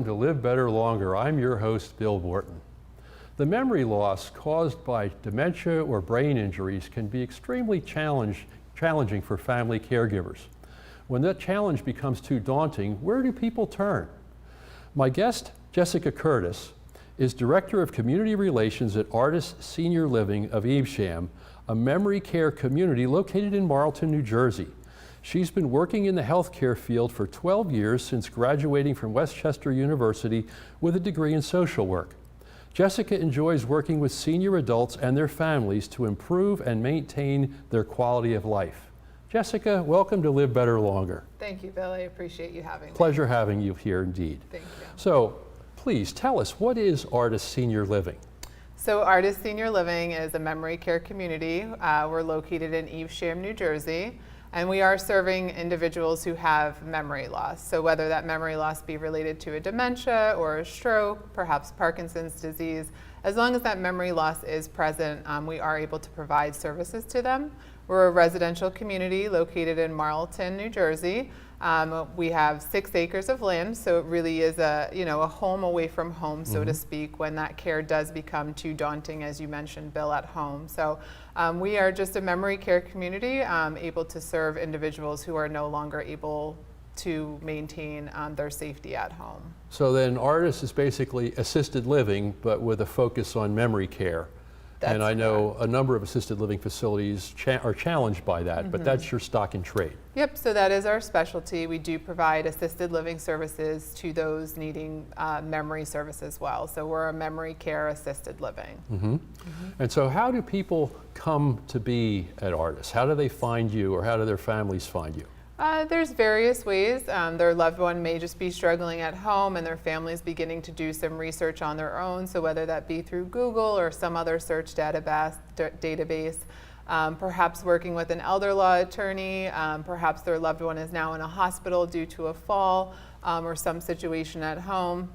welcome to Live Better Longer. I'm your host, Bill Morton. The memory loss caused by dementia or brain injuries can be extremely challenging for family caregivers. When that challenge becomes too daunting, where do people turn? My guest, Jessica Curtis, is Director of Community Relations at Artis Senior Living of Evesham, a memory care community located in Marlton, New Jersey. She's been working in the healthcare field for 12 years since graduating from Westchester University with a degree in social work. Jessica enjoys working with senior adults and their families to improve and maintain their quality of life. Jessica, welcome to Live Better Longer. Thank you, Bill. I appreciate you having me. Pleasure having you here indeed. Thank you. So, please tell us, what is Artis Senior Living? So Artis Senior Living is a memory care community. We're located in Evesham, New Jersey. And we are serving individuals who have memory loss. So whether that memory loss be related to a dementia or a stroke, perhaps Parkinson's disease, as long as that memory loss is present, we are able to provide services to them. We're a residential community located in Marlton, New Jersey. We have 6 acres of land, so it really is a home away from home, so to speak, when that care does become too daunting, as you mentioned, Bill, at home. So we are just a memory care community able to serve individuals who are no longer able to maintain their safety at home. So then Artis is basically assisted living, but with a focus on memory care. And I know a number of assisted living facilities are challenged by that, but that's your stock in trade. Yep, so that is our specialty. We do provide assisted living services to those needing memory service as well. So we're a memory care assisted living. And so how do people come to be at Artis? How do they find you, or how do their families find you? There's various ways. Their loved one may just be struggling at home and their family's beginning to do some research on their own. So whether that be through Google or some other search database, perhaps working with an elder law attorney, perhaps their loved one is now in a hospital due to a fall or some situation at home.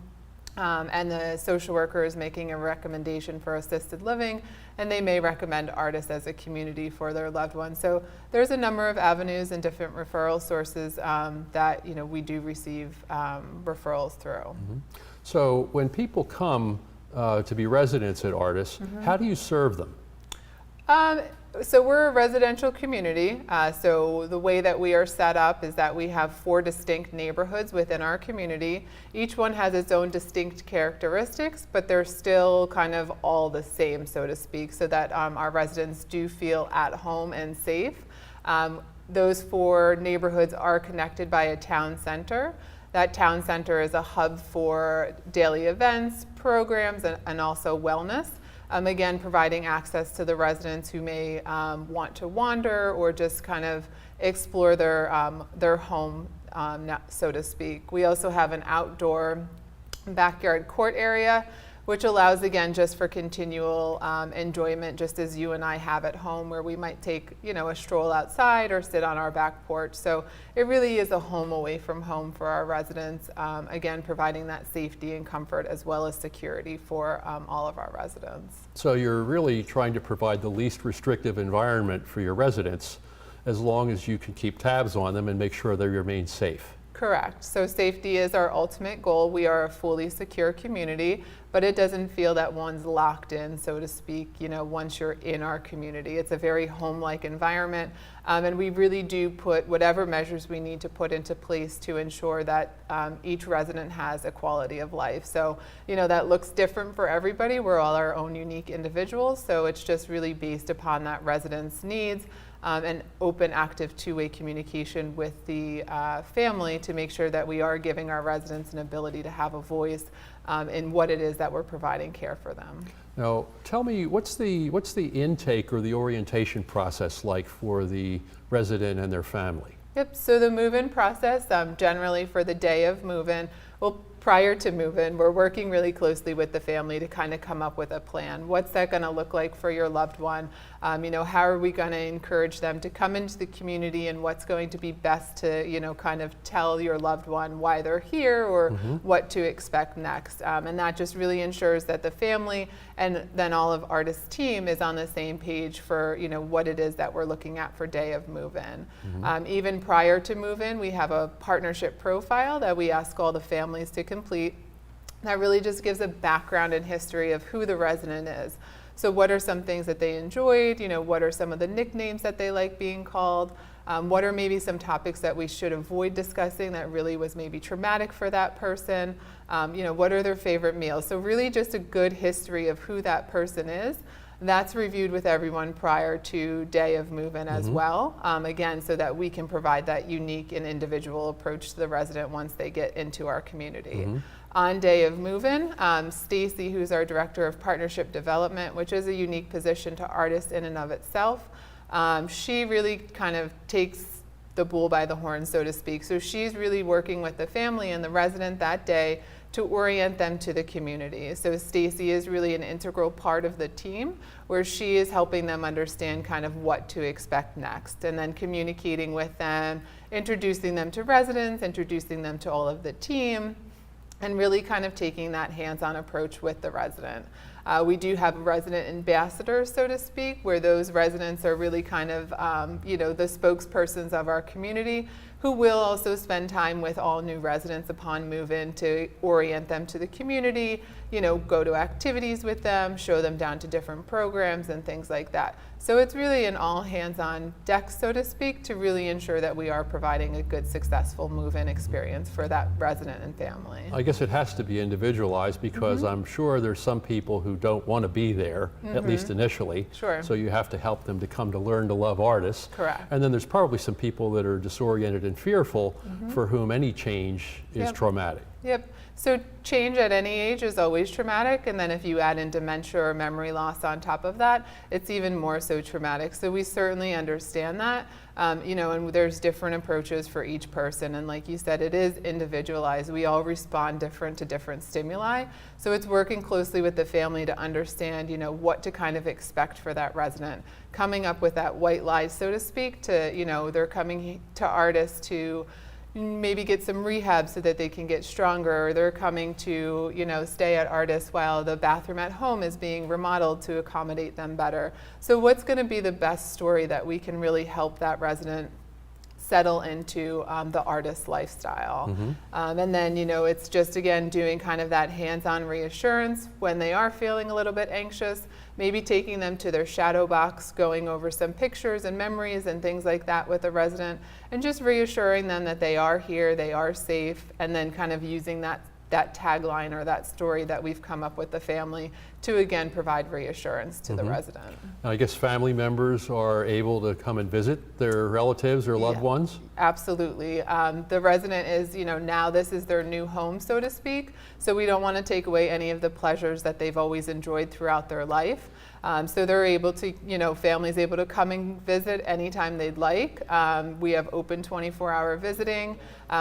And the social worker is making a recommendation for assisted living, and they may recommend Artis as a community for their loved one. So there's a number of avenues and different referral sources that we do receive referrals through. So when people come to be residents at Artis, how do you serve them? So we're a residential community. So the way that we are set up is that we have 4 distinct neighborhoods within our community. Each one has its own distinct characteristics, but they're still kind of all the same, so to speak, so that our residents do feel at home and safe. Those 4 neighborhoods are connected by a town center. That town center is a hub for daily events, programs, and also wellness. Again, providing access to the residents who may want to wander or just kind of explore their home, so to speak. We also have an outdoor backyard court area, which allows, again, just for continual enjoyment, just as you and I have at home, where we might take, a stroll outside or sit on our back porch. So it really is a home away from home for our residents, again, providing that safety and comfort as well as security for all of our residents. So you're really trying to provide the least restrictive environment for your residents, as long as you can keep tabs on them and make sure they remain safe. Correct. So safety is our ultimate goal. We are a fully secure community, but it doesn't feel that one's locked in, so to speak, once you're in our community. It's a very home-like environment, and we really do put whatever measures we need to put into place to ensure that each resident has a quality of life. So, that looks different for everybody. We're all our own unique individuals, so it's just really based upon that resident's needs. And open, active, two-way communication with the family to make sure that we are giving our residents an ability to have a voice in what it is that we're providing care for them. Now, tell me, what's the intake or the orientation process like for the resident and their family? Yep, so the move-in process, generally for the day of move-in, well, prior to move-in, we're working really closely with the family to kind of come up with a plan. What's that going to look like for your loved one? How are we going to encourage them to come into the community, and what's going to be best to, kind of tell your loved one why they're here or what to expect next. And that just really ensures that the family and then all of Artis' team is on the same page for, what it is that we're looking at for day of move-in. Even prior to move-in, we have a partnership profile that we ask all the families to complete. that really just gives a background and history of who the resident is. So what are some things that they enjoyed? What are some of the nicknames that they like being called? What are maybe some topics that we should avoid discussing that really was maybe traumatic for that person? What are their favorite meals? So really just a good history of who that person is. That's reviewed with everyone prior to day of move-in as well, again, so that we can provide that unique and individual approach to the resident once they get into our community. On day of move-in, Stacy, who's our Director of Partnership Development, which is a unique position to Artis in and of itself, she really kind of takes the bull by the horn, so to speak. So she's really working with the family and the resident that day to orient them to the community. So Stacy is really an integral part of the team, where she is helping them understand kind of what to expect next, and then communicating with them, introducing them to residents, introducing them to all of the team, and really kind of taking that hands-on approach with the resident. We do have resident ambassadors, so to speak, where those residents are really kind of, the spokespersons of our community, who will also spend time with all new residents upon move-in to orient them to the community, go to activities with them, show them down to different programs and things like that. So it's really an all hands on deck, so to speak, to really ensure that we are providing a good, successful move-in experience for that resident and family. I guess it has to be individualized, because I'm sure there's some people who don't want to be there, at least initially. Sure. So you have to help them to come to learn to love Artis. Correct. And then there's probably some people that are disoriented and fearful, for whom any change is traumatic. Yep. So change at any age is always traumatic, and then if you add in dementia or memory loss on top of that, it's even more so traumatic. So we certainly understand that, and there's different approaches for each person, and like you said, it is individualized. We all respond different to different stimuli, so it's working closely with the family to understand, what to kind of expect for that resident. Coming up with that white lie, so to speak, to, they're coming to Artis to maybe get some rehab so that they can get stronger, or they're coming to, stay at Artis while the bathroom at home is being remodeled to accommodate them better. So what's going to be the best story that we can really help that resident settle into the Artis lifestyle? And then, it's just, again, doing kind of that hands-on reassurance when they are feeling a little bit anxious, maybe taking them to their shadow box, going over some pictures and memories and things like that with the resident, and just reassuring them that they are here, they are safe, and then kind of using that tagline or that story that we've come up with the family to, again, provide reassurance to the resident. Now, I guess family members are able to come and visit their relatives or loved ones? Absolutely. The resident is, now this is their new home, so to speak, so we don't want to take away any of the pleasures that they've always enjoyed throughout their life. So they're able to, families able to come and visit anytime they'd like. We have open 24-hour visiting.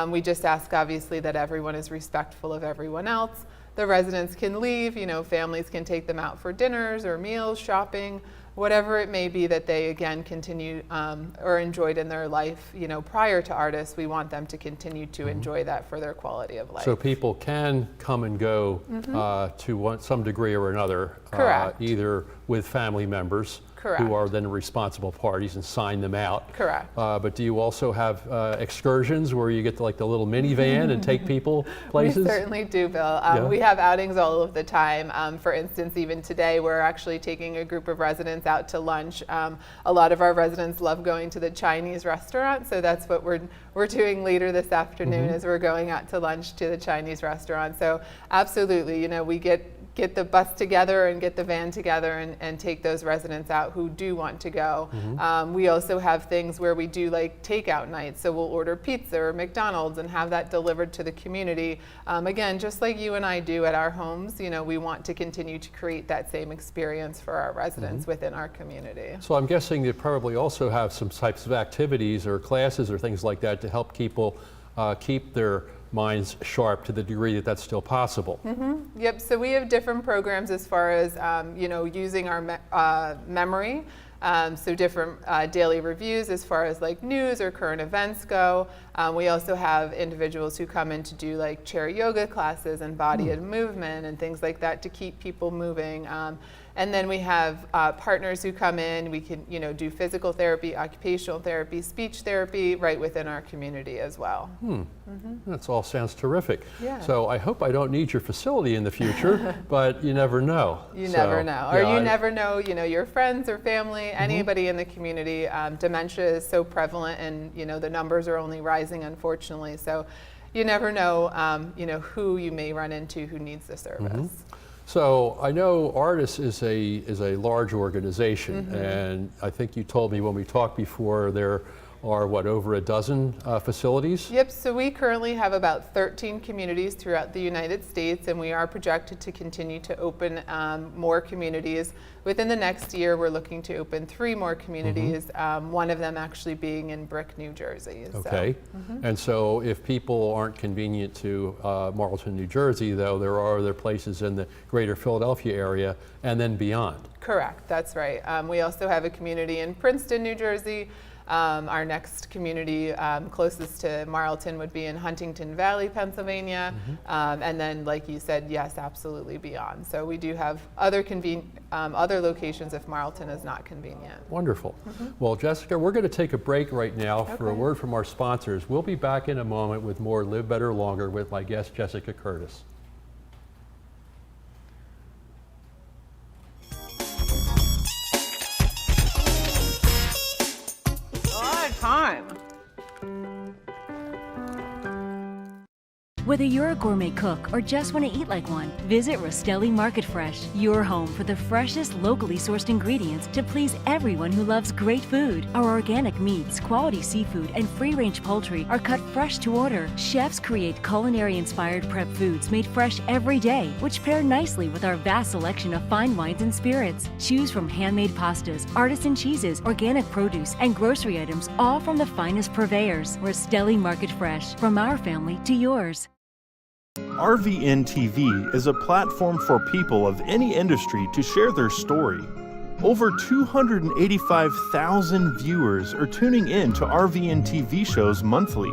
We just ask, obviously, that everyone is respectful of everyone else. The residents can leave, families can take them out for dinners or meals, shopping, whatever it may be that they, again, continue or enjoyed in their life, prior to Artis. We want them to continue to enjoy that for their quality of life. So people can come and go to some degree or another, either with family members who are then responsible parties and sign them out. Correct. But do you also have excursions where you get to, like, the little minivan and take people places? We certainly do, Bill. We have outings all of the time. For instance, even today, we're actually taking a group of residents out to lunch. A lot of our residents love going to the Chinese restaurant, so that's what we're doing later this afternoon, is we're going out to lunch to the Chinese restaurant. So absolutely, we get the bus together and get the van together and take those residents out who do want to go. We also have things where we do like takeout nights, so we'll order pizza or McDonald's and have that delivered to the community. Again, just like you and I do at our homes, we want to continue to create that same experience for our residents within our community. So I'm guessing you probably also have some types of activities or classes or things like that to help people keep their minds sharp to the degree that that's still possible. Yep, so we have different programs as far as, using our memory. So different daily reviews as far as like news or current events go. We also have individuals who come in to do like chair yoga classes and body and movement and things like that to keep people moving. And then we have partners who come in. We can, do physical therapy, occupational therapy, speech therapy right within our community as well. That all sounds terrific. Yeah. So I hope I don't need your facility in the future, but you never know. You never know. Or you never know, your friends or family, anybody in the community. Dementia is so prevalent, and, the numbers are only rising, unfortunately. So you never know, who you may run into who needs the service. So I know Artis is a large organization, and I think you told me when we talked before there are, over a dozen facilities? Yep, so we currently have about 13 communities throughout the United States, and we are projected to continue to open more communities. Within the next year, we're looking to open 3 more communities, one of them actually being in Brick, New Jersey. Okay, and so if people aren't convenient to Marlton, New Jersey, though, there are other places in the greater Philadelphia area and then beyond. Correct, that's right. We also have a community in Princeton, New Jersey. Our next community closest to Marlton would be in Huntington Valley, Pennsylvania, and then, like you said, yes, absolutely beyond. So we do have other locations if Marlton is not convenient. Wonderful. Well, Jessica, we're going to take a break right now for a word from our sponsors. We'll be back in a moment with more Live Better Longer with my guest, Jessica Curtis. Time. Whether you're a gourmet cook or just want to eat like one, visit Rostelli Market Fresh, your home for the freshest, locally sourced ingredients to please everyone who loves great food. Our organic meats, quality seafood, and free-range poultry are cut fresh to order. Chefs create culinary-inspired prep foods made fresh every day, which pair nicely with our vast selection of fine wines and spirits. Choose from handmade pastas, artisan cheeses, organic produce, and grocery items, all from the finest purveyors. Rostelli Market Fresh, from our family to yours. RVN TV is a platform for people of any industry to share their story. Over 285,000 viewers are tuning in to RVN TV shows monthly.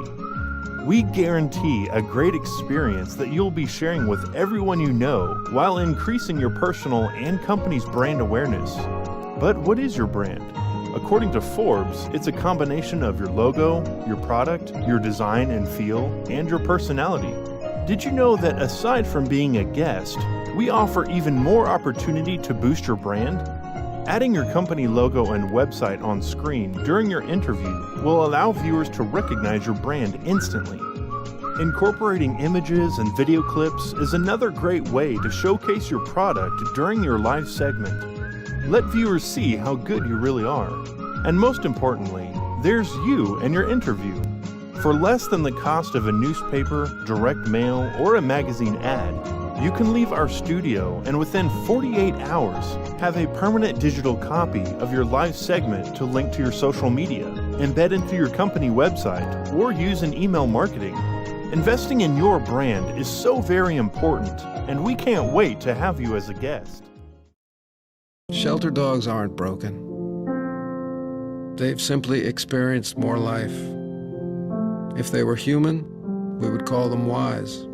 We guarantee a great experience that you'll be sharing with everyone you know while increasing your personal and company's brand awareness. But what is your brand? According to Forbes, it's a combination of your logo, your product, your design and feel, and your personality. Did you know that aside from being a guest, we offer even more opportunity to boost your brand? Adding your company logo and website on screen during your interview will allow viewers to recognize your brand instantly. Incorporating images and video clips is another great way to showcase your product during your live segment. Let viewers see how good you really are. And most importantly, there's you and your interview. For less than the cost of a newspaper, direct mail, or a magazine ad, you can leave our studio and within 48 hours have a permanent digital copy of your live segment to link to your social media, embed into your company website, or use in email marketing. Investing in your brand is so very important, and we can't wait to have you as a guest. Shelter dogs aren't broken. They've simply experienced more life. If they were human, we would call them wise.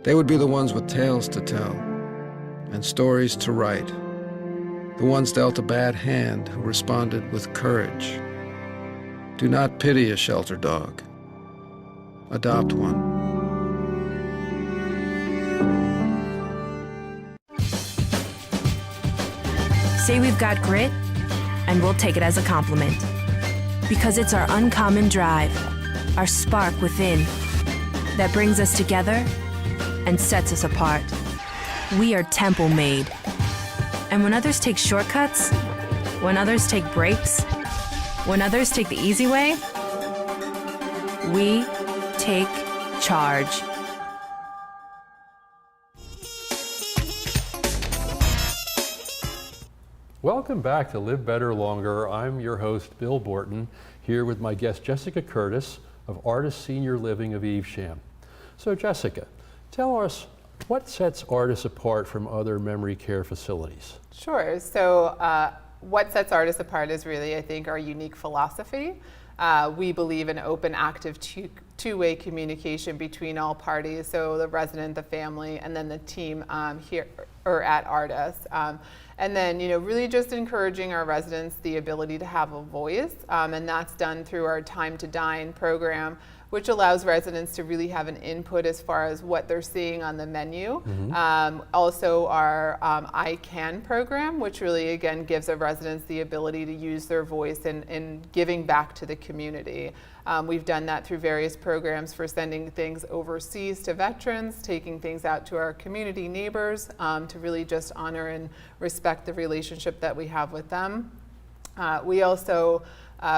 They would be the ones with tales to tell and stories to write. The ones dealt a bad hand who responded with courage. Do not pity a shelter dog. Adopt one. Say we've got grit, and we'll take it as a compliment. Because it's our uncommon drive, our spark within, that brings us together and sets us apart. We are temple made. And when others take shortcuts, when others take breaks, when others take the easy way, we take charge. Welcome back to Live Better Longer. I'm your host, Bill Borton, here with my guest, Jessica Curtis of Artis Senior Living of Evesham. So Jessica, tell us what sets Artis apart from other memory care facilities? Sure. So what sets Artis apart is really, I think, our unique philosophy. we believe in open, active, two-way communication between all parties, so the resident, the family, and then the team here or at Artis. And then, really just encouraging our residents the ability to have a voice, and that's done through our Time to Dine program, which allows residents to really have an input as far as what they're seeing on the menu. Also our I Can program, which really, again, gives our residents the ability to use their voice in giving back to the community. We've done that through various programs for sending things overseas to veterans, taking things out to our community neighbors to really just honor and respect the relationship that we have with them. We also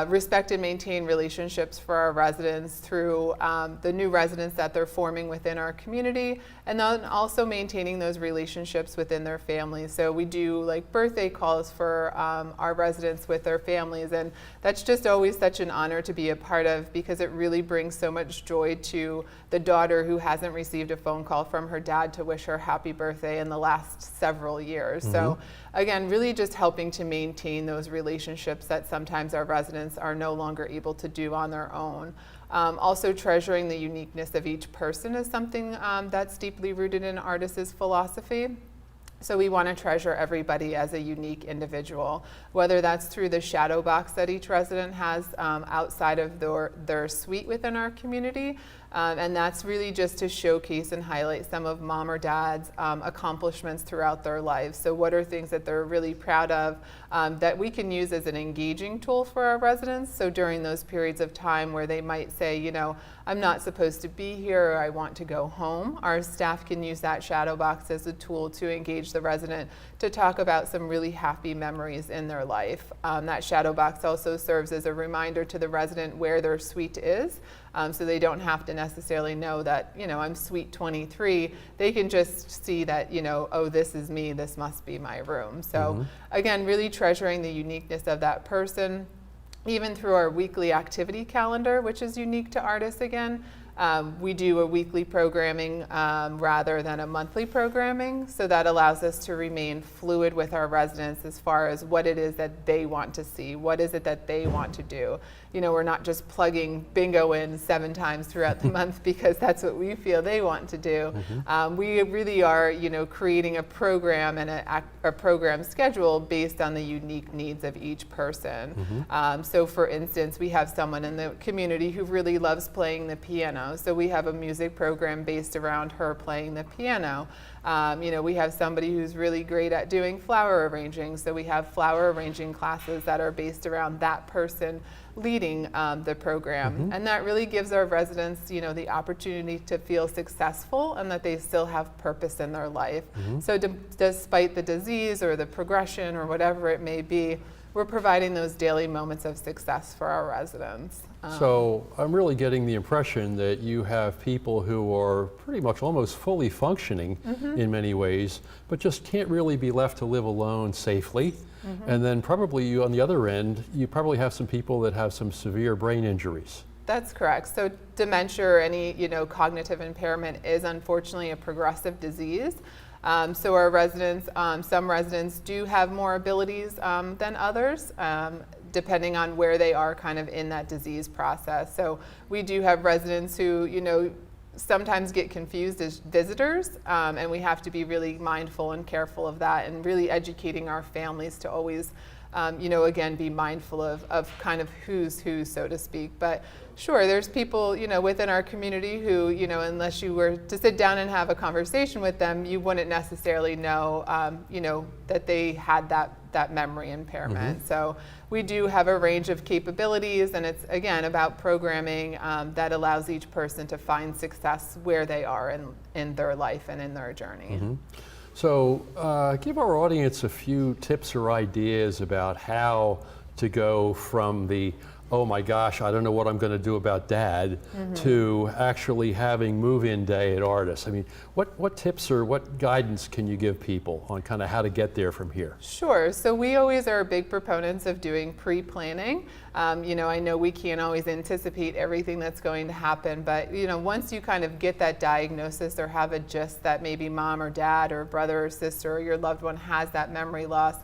respect and maintain relationships for our residents through the new residents that they're forming within our community, and then also maintaining those relationships within their families. So we do like birthday calls for our residents with their families, and that's just always such an honor to be a part of, because it really brings so much joy to the daughter who hasn't received a phone call from her dad to wish her happy birthday in the last several years. So again, really just helping to maintain those relationships that sometimes our residents are no longer able to do on their own. Also treasuring the uniqueness of each person is something that's deeply rooted in Artis's philosophy. So we want to treasure everybody as a unique individual, whether that's through the shadow box that each resident has outside of their suite within our community. And that's really just to showcase and highlight some of mom or dad's accomplishments throughout their lives. So what are things that they're really proud of that we can use as an engaging tool for our residents? So during those periods of time where they might say, I'm not supposed to be here, or I want to go home, our staff can use that shadow box as a tool to engage the resident to talk about some really happy memories in their life. That shadow box also serves as a reminder to the resident where their suite is, so they don't have to necessarily know that, I'm suite 23. They can just see that, oh, this is me, this must be my room. So again, really treasuring the uniqueness of that person, even through our weekly activity calendar, which is unique to Artis again. We do a weekly programming rather than a monthly programming, so that allows us to remain fluid with our residents as far as what it is that they want to see, what is it that they want to do. We're not just plugging bingo in 7 times throughout the month because that's what we feel they want to do. We really are, creating a program and a program schedule based on the unique needs of each person. So for instance, we have someone in the community who really loves playing the piano. So we have a music program based around her playing the piano. We have somebody who's really great at doing flower arranging. So we have flower arranging classes that are based around that person leading the program. And that really gives our residents, the opportunity to feel successful and that they still have purpose in their life. So despite the disease or the progression or whatever it may be, we're providing those daily moments of success for our residents. So I'm really getting the impression that you have people who are pretty much almost fully functioning in many ways, but just can't really be left to live alone safely. And then probably you, on the other end, you probably have some people that have some severe brain injuries. That's correct. So dementia or any, cognitive impairment is unfortunately a progressive disease. So our residents, some residents do have more abilities than others, depending on where they are kind of in that disease process. So we do have residents who, sometimes get confused as visitors, and we have to be really mindful and careful of that, and really educating our families to always, again, be mindful of kind of who's who, so to speak. But sure, there's people, within our community who, unless you were to sit down and have a conversation with them, you wouldn't necessarily know, that they had that memory impairment. So we do have a range of capabilities, and it's, again, about programming that allows each person to find success where they are in their life and in their journey. So give our audience a few tips or ideas about how to go from the, oh my gosh, I don't know what I'm going to do about dad, to actually having move-in day at Artis. I mean, what tips or what guidance can you give people on kind of how to get there from here? Sure. So we always are big proponents of doing pre-planning. I know we can't always anticipate everything that's going to happen, but once you kind of get that diagnosis or have a gist that maybe mom or dad or brother or sister or your loved one has that memory loss,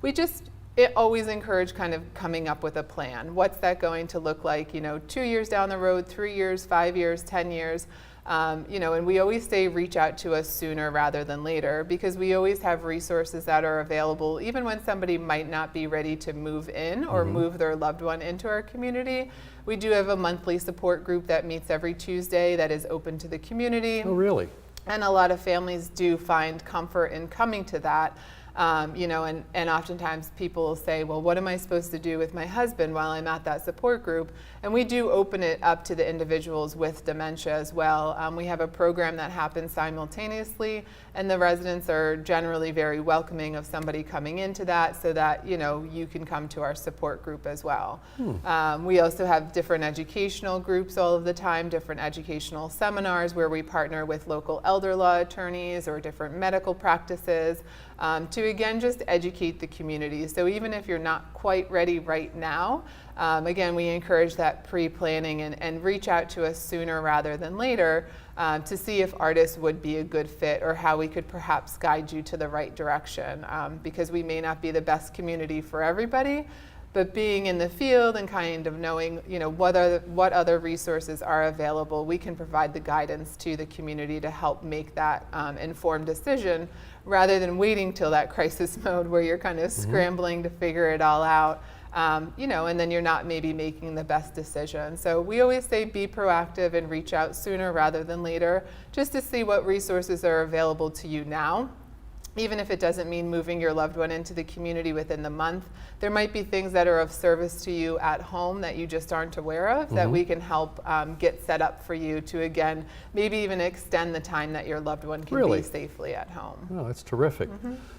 we just it always encourage kind of coming up with a plan. What's that going to look like, 2 years down the road, 3 years, 5 years, 10 years? And we always say reach out to us sooner rather than later, because we always have resources that are available even when somebody might not be ready to move in or move their loved one into our community. We do have a monthly support group that meets every Tuesday that is open to the community. Oh, really? And a lot of families do find comfort in coming to that. And oftentimes people will say, well, what am I supposed to do with my husband while I'm at that support group? And we do open it up to the individuals with dementia as well. We have a program that happens simultaneously, and the residents are generally very welcoming of somebody coming into that, so that, you can come to our support group as well. We also have different educational groups all of the time, different educational seminars where we partner with local elder law attorneys or different medical practices to again just educate the community. So even if you're not quite ready right now, again, we encourage that pre-planning and reach out to us sooner rather than later to see if Artis would be a good fit or how we could perhaps guide you to the right direction, because we may not be the best community for everybody, but being in the field and kind of knowing, what other resources are available, we can provide the guidance to the community to help make that informed decision, rather than waiting till that crisis mode where you're kind of scrambling to figure it all out, and then you're not maybe making the best decision. So we always say be proactive and reach out sooner rather than later, just to see what resources are available to you now. Even if it doesn't mean moving your loved one into the community within the month, there might be things that are of service to you at home that you just aren't aware of that we can help get set up for you to, again, maybe even extend the time that your loved one can be safely at home. Oh, that's terrific.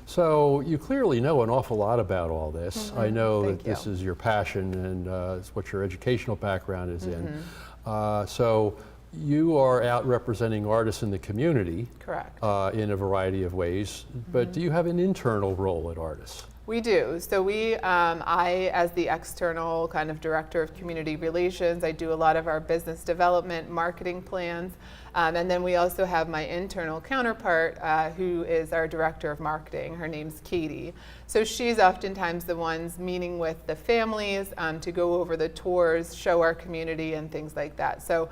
So you clearly know an awful lot about all this. I know that this is your passion, and it's what your educational background is in. So you are out representing Artis in the community. Correct. In a variety of ways, but do you have an internal role at Artis? We do. So I, as the external kind of director of community relations, I do a lot of our business development, marketing plans, and then we also have my internal counterpart, who is our director of marketing. Her name's Katie. So she's oftentimes the ones meeting with the families to go over the tours, show our community, and things like that. So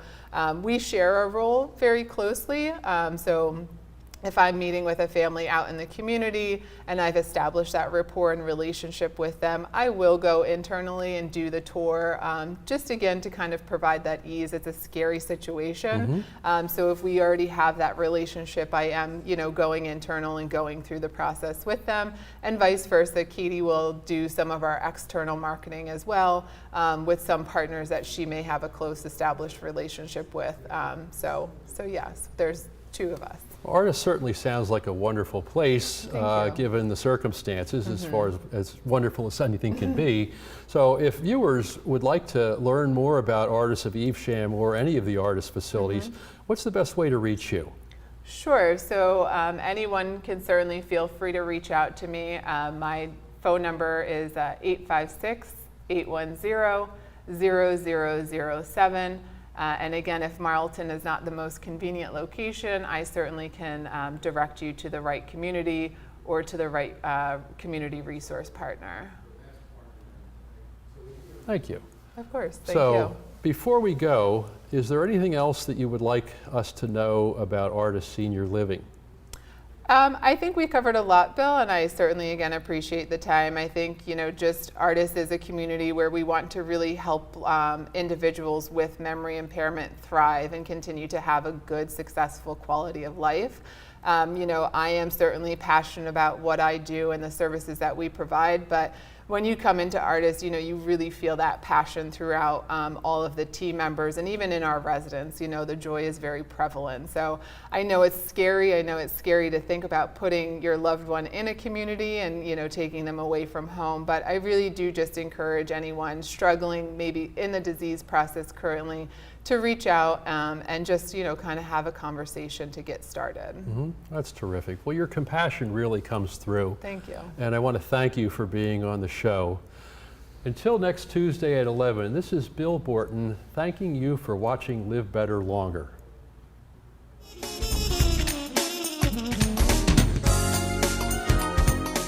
we share our role very closely. So if I'm meeting with a family out in the community and I've established that rapport and relationship with them, I will go internally and do the tour, just again to kind of provide that ease. It's a scary situation. So if we already have that relationship, I am, going internal and going through the process with them, and vice versa. Katie will do some of our external marketing as well, with some partners that she may have a close established relationship with. So yes, there's two of us. Artis certainly sounds like a wonderful place, given the circumstances, as far as wonderful as anything can be. So if viewers would like to learn more about Artis of Evesham or any of the Artis facilities, what's the best way to reach you? Sure. So anyone can certainly feel free to reach out to me. My phone number is 856-810-0007. And again, if Marlton is not the most convenient location, I certainly can direct you to the right community or to the right community resource partner. Thank you. Of course, thank so, you. Before we go, is there anything else that you would like us to know about Artis Senior Living? I think we covered a lot, Bill, and I certainly, again, appreciate the time. I think, just Artis is a community where we want to really help individuals with memory impairment thrive and continue to have a good, successful quality of life. I am certainly passionate about what I do and the services that we provide, but when you come into Artis, you really feel that passion throughout all of the team members, and even in our residents, the joy is very prevalent. So I know it's scary. I know it's scary to think about putting your loved one in a community and, taking them away from home. But I really do just encourage anyone struggling maybe in the disease process currently to reach out and just, kind of have a conversation to get started. That's terrific. Well, your compassion really comes through. Thank you. And I want to thank you for being on the show. Until next Tuesday at 11, this is Bill Borton thanking you for watching Live Better Longer.